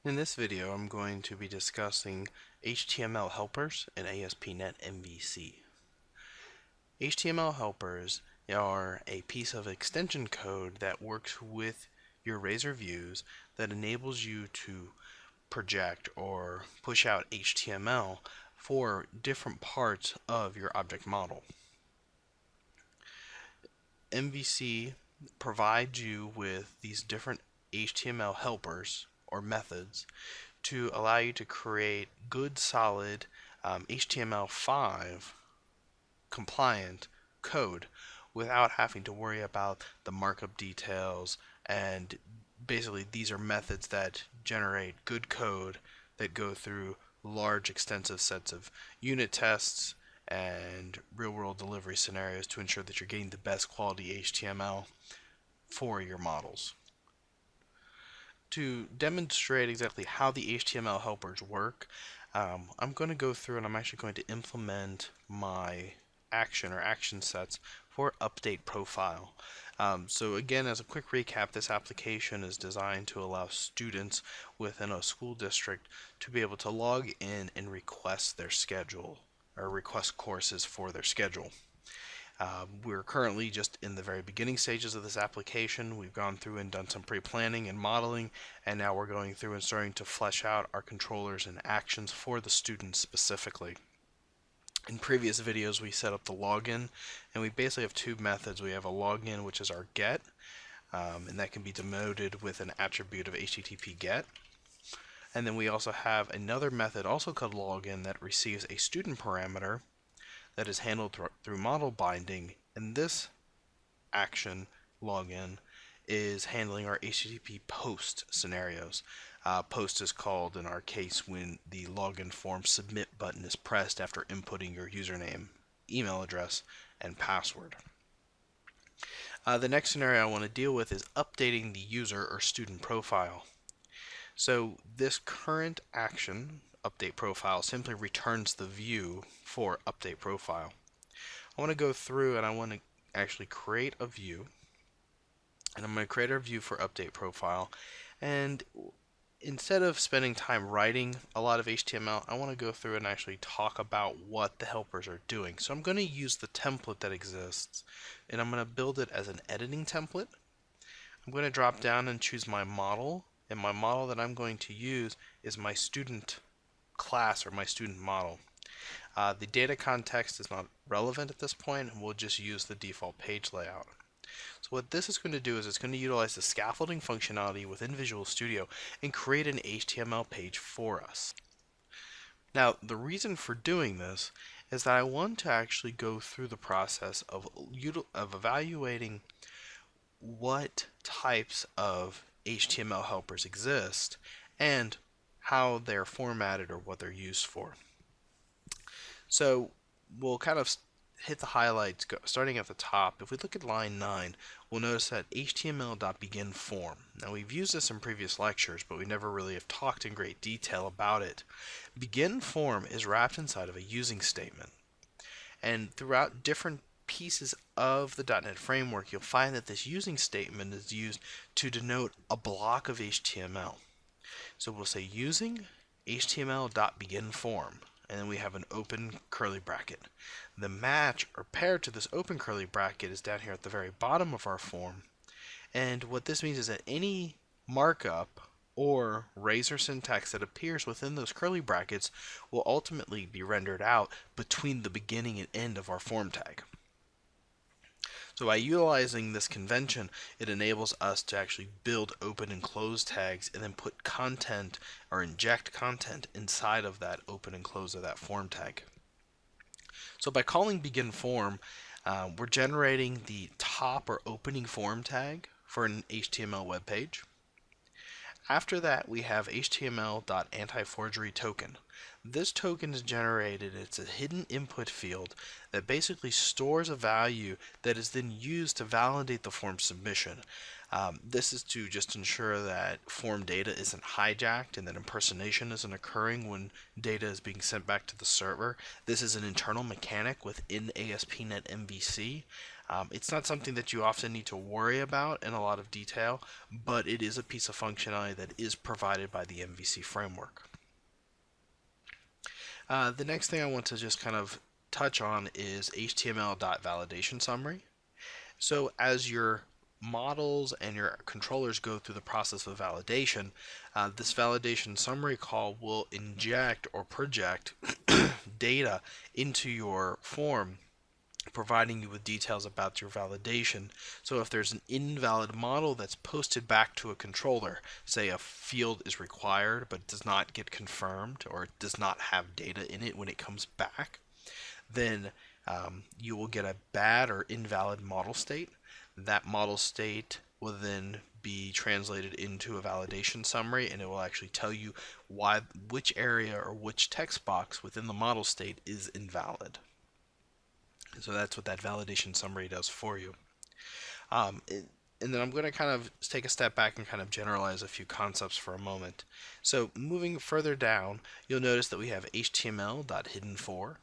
In this video, I'm going to be discussing HTML helpers and ASP.NET MVC. HTML helpers are a piece of extension code that works with your Razor views that enables you to project or push out HTML for different parts of your object model. MVC provides you with these different HTML helpers or methods to allow you to create good, solid HTML5 compliant code without having to worry about the markup details. And basically, these are methods that generate good code that go through large, extensive sets of unit tests and real-world delivery scenarios to ensure that you're getting the best quality HTML for your models. To demonstrate exactly how the HTML helpers work, I'm going to go through and I'm actually going to implement my action or action sets for update profile. So again, as a quick recap, this application is designed to allow students within a school district to be able to log in and request their schedule or request courses for their schedule. We're currently just in the very beginning stages of this application. We've gone through and done some pre-planning and modeling, and now we're going through and starting to flesh out our controllers and actions for the students specifically. In previous videos, we set up the login, and we basically have two methods. We have a login, which is our get, and that can be denoted with an attribute of HTTP get. And then we also have another method, also called login, that receives a student parameter that is handled through model binding, and this action login is handling our HTTP post scenarios. Post is called in our case when the login form submit button is pressed after inputting your username, email address, and password. The next scenario I want to deal with is updating the user or student profile. So this current action, update profile, simply returns the view for update profile. I want to go through and I want to actually create a view, and I'm going to create a view for update profile, and instead of spending time writing a lot of HTML, I want to go through and actually talk about what the helpers are doing. So I'm going to use the template that exists, and I'm going to build it as an editing template. I'm going to drop down and choose my model, and my model that I'm going to use is my student class or my student model. The data context is not relevant at this point, and we'll just use the default page layout. So what this is going to do is it's going to utilize the scaffolding functionality within Visual Studio and create an HTML page for us. Now, the reason for doing this is that I want to actually go through the process of evaluating what types of HTML helpers exist and how they're formatted or what they're used for. So we'll kind of hit the highlights starting at the top. If we look at line 9, we'll notice that HTML.begin_form. Now, we've used this in previous lectures, but we never really have talked in great detail about it. Begin form is wrapped inside of a using statement. And throughout different pieces of the .NET framework, you'll find that this using statement is used to denote a block of HTML. So we'll say using HTML.begin_form, and then we have an open curly bracket. The match or pair to this open curly bracket is down here at the very bottom of our form, and what this means is that any markup or Razor syntax that appears within those curly brackets will ultimately be rendered out between the beginning and end of our form tag. So by utilizing this convention, it enables us to actually build open and close tags and then put content or inject content inside of that open and close of that form tag. So by calling begin form, we're generating the top or opening form tag for an HTML web page. After that, we have HTML.antiforgery token. This token is generated. It's a hidden input field that basically stores a value that is then used to validate the form submission. This is to just ensure that form data isn't hijacked and that impersonation isn't occurring when data is being sent back to the server. This is an internal mechanic within ASP.NET MVC. It's not something that you often need to worry about in a lot of detail, but it is a piece of functionality that is provided by the MVC framework. The next thing I want to just kind of touch on is HTML.validation summary. So as your models and your controllers go through the process of validation, this validation summary call will inject or project data into your form, providing you with details about your validation. So if there's an invalid model that's posted back to a controller, say a field is required but does not get confirmed or does not have data in it when it comes back, then you will get a bad or invalid model state. That model state will then be translated into a validation summary, and it will actually tell you which area or which text box within the model state is invalid. So that's what that validation summary does for you. And then I'm going to kind of take a step back and kind of generalize a few concepts for a moment. So moving further down, you'll notice that we have HTML.hidden4,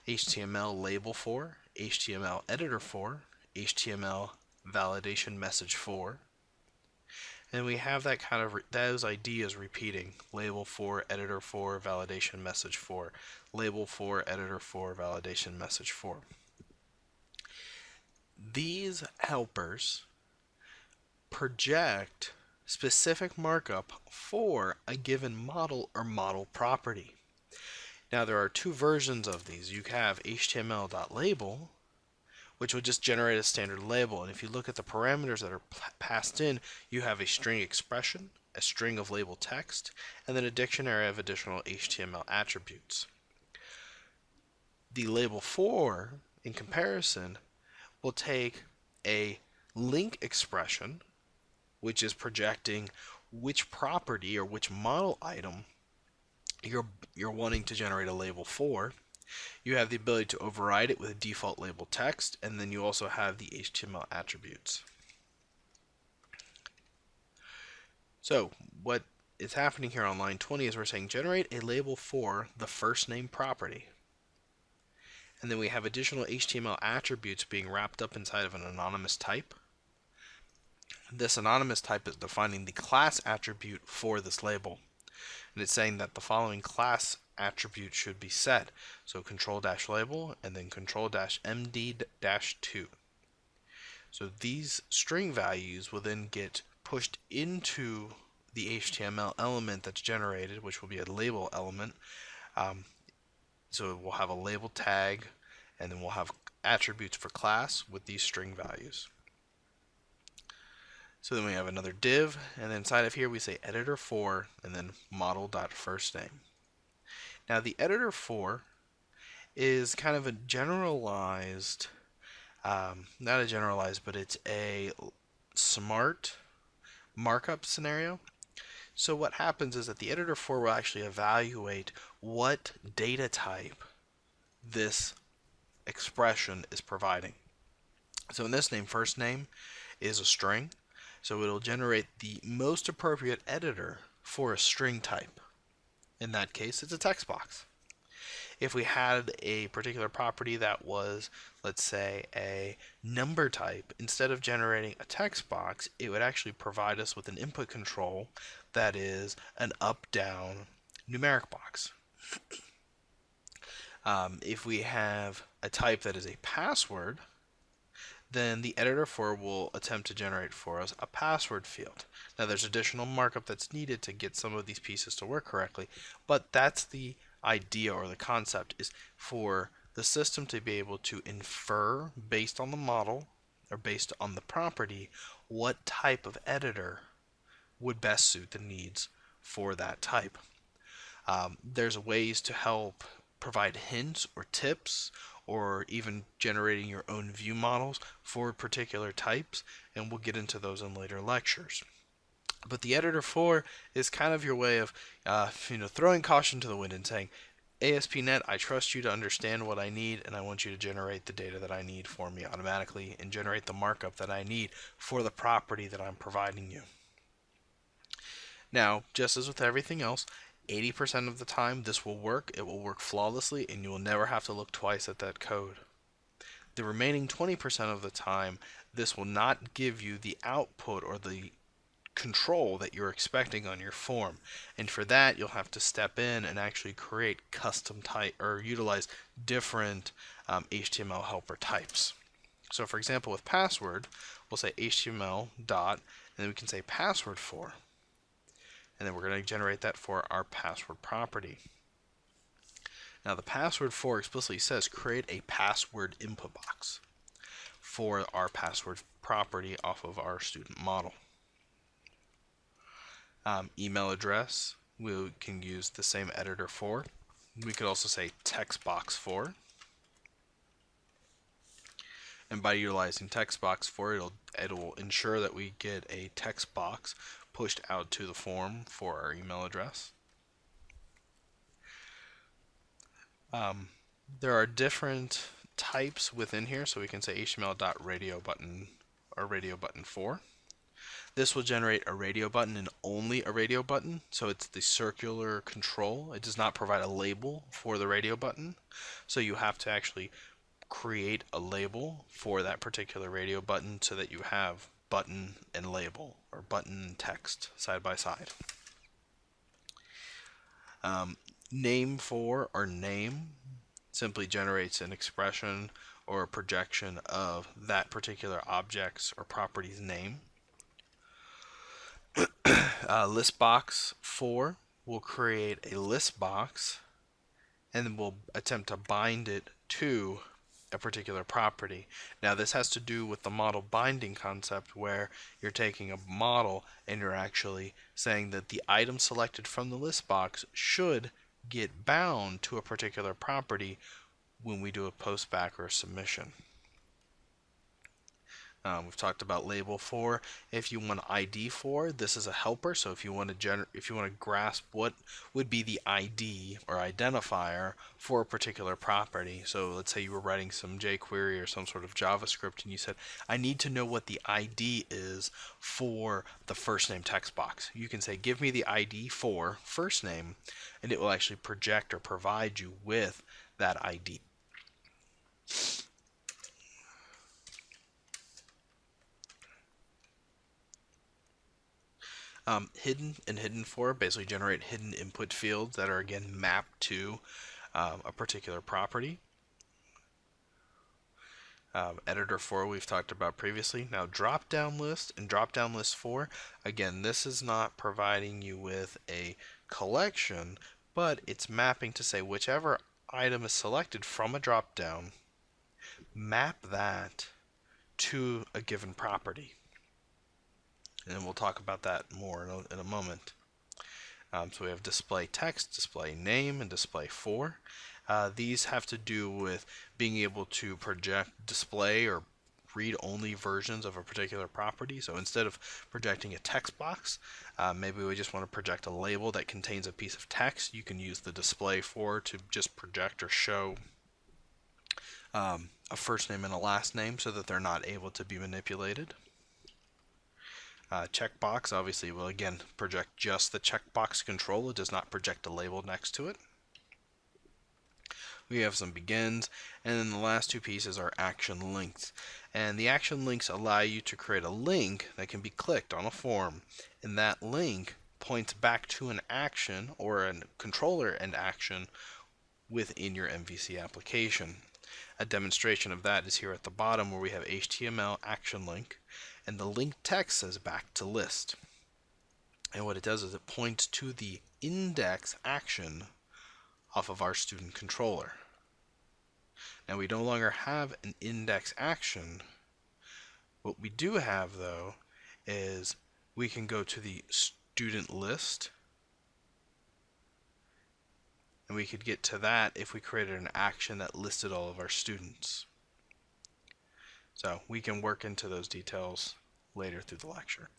HTML label for, HTML editor for, HTML validation message for, and we have that kind of those ideas repeating: label for, editor for, validation message for, label for, editor for, validation message for. These helpers project specific markup for a given model or model property. Now there are two versions of these. You have HTML.label, which would just generate a standard label. And if you look at the parameters that are passed in, you have a string expression, a string of label text, and then a dictionary of additional HTML attributes. The label for, in comparison, will take a link expression, which is projecting which property or which model item you're wanting to generate a label for. You have the ability to override it with a default label text, and then you also have the HTML attributes. So what is happening here on line 20 is we're saying generate a label for the first name property. And then we have additional HTML attributes being wrapped up inside of an anonymous type. This anonymous type is defining the class attribute for this label. And it's saying that the following class attribute should be set. So control-label and then control-md-2. So these string values will then get pushed into the HTML element that's generated, which will be a label element. So we'll have a label tag, and then we'll have attributes for class with these string values. So then we have another div, and then inside of here we say editor for, and then model.firstName. Now the editor for is kind of a generalized, not a generalized, but it's a smart markup scenario. So what happens is that the editor for will actually evaluate what data type this expression is providing. So in this name, first name is a string. So it'll generate the most appropriate editor for a string type. In that case, it's a text box. If we had a particular property that was, let's say, a number type, instead of generating a text box, it would actually provide us with an input control that is an up-down numeric box. If we have a type that is a password, then the editor for will attempt to generate for us a password field. Now there's additional markup that's needed to get some of these pieces to work correctly, but that's the idea, or the concept is for the system to be able to infer based on the model or based on the property what type of editor would best suit the needs for that type. There's ways to help provide hints or tips, or even generating your own view models for particular types, and we'll get into those in later lectures. But the editor for is kind of your way of throwing caution to the wind and saying, ASP.NET, I trust you to understand what I need, and I want you to generate the data that I need for me automatically and generate the markup that I need for the property that I'm providing you. Now, just as with everything else, 80% of the time this will work. It will work flawlessly, and you will never have to look twice at that code. The remaining 20% of the time, this will not give you the output or the control that you're expecting on your form. And for that, you'll have to step in and actually create custom type or utilize different HTML helper types. So for example, with password, we'll say HTML dot, and then we can say password for. And then we're going to generate that for our password property. Now the password for explicitly says create a password input box for our password property off of our student model. Email address, we can use the same editor for. We could also say text box for. And by utilizing text box for, it'll ensure that we get a text box pushed out to the form for our email address. There are different types within here, so we can say HTML.radio button or radio button for. This will generate a radio button and only a radio button, so it's the circular control. It does not provide a label for the radio button, so you have to actually create a label for that particular radio button so that you have button and label, or button and text side by side. Name for or name simply generates an expression or a projection of that particular object's or property's name. List box for will create a list box and then we'll attempt to bind it to a particular property. Now this has to do with the model binding concept, where you're taking a model and you're actually saying that the item selected from the list box should get bound to a particular property when we do a postback or a submission. We've talked about label for. If you want ID for, this is a helper. So if you want to grasp what would be the ID or identifier for a particular property. So let's say you were writing some jQuery or some sort of JavaScript, and you said, I need to know what the ID is for the first name text box. You can say, give me the ID for first name, and it will actually project or provide you with that ID. Hidden and hidden for basically generate hidden input fields that are again mapped to a particular property. Editor for we've talked about previously. Now drop down list and drop down list for, again, this is not providing you with a collection, but it's mapping to say whichever item is selected from a drop down, map that to a given property. And we'll talk about that more in a moment. So we have display text, display name, and display for. These have to do with being able to project, display, or read-only versions of a particular property. So instead of projecting a text box, maybe we just want to project a label that contains a piece of text. You can use the display for to just project or show a first name and a last name so that they're not able to be manipulated. Checkbox obviously will again project just the checkbox control. It does not project a label next to it. We have some begins, and then the last two pieces are action links. And the action links allow you to create a link that can be clicked on a form, and that link points back to an action or a controller end action within your MVC application. A demonstration of that is here at the bottom, where we have HTML action link, and the link text says back to list. And what it does is it points to the index action off of our student controller. Now we no longer have an index action. What we do have though is we can go to the student list, and we could get to that if we created an action that listed all of our students. So we can work into those details later through the lecture.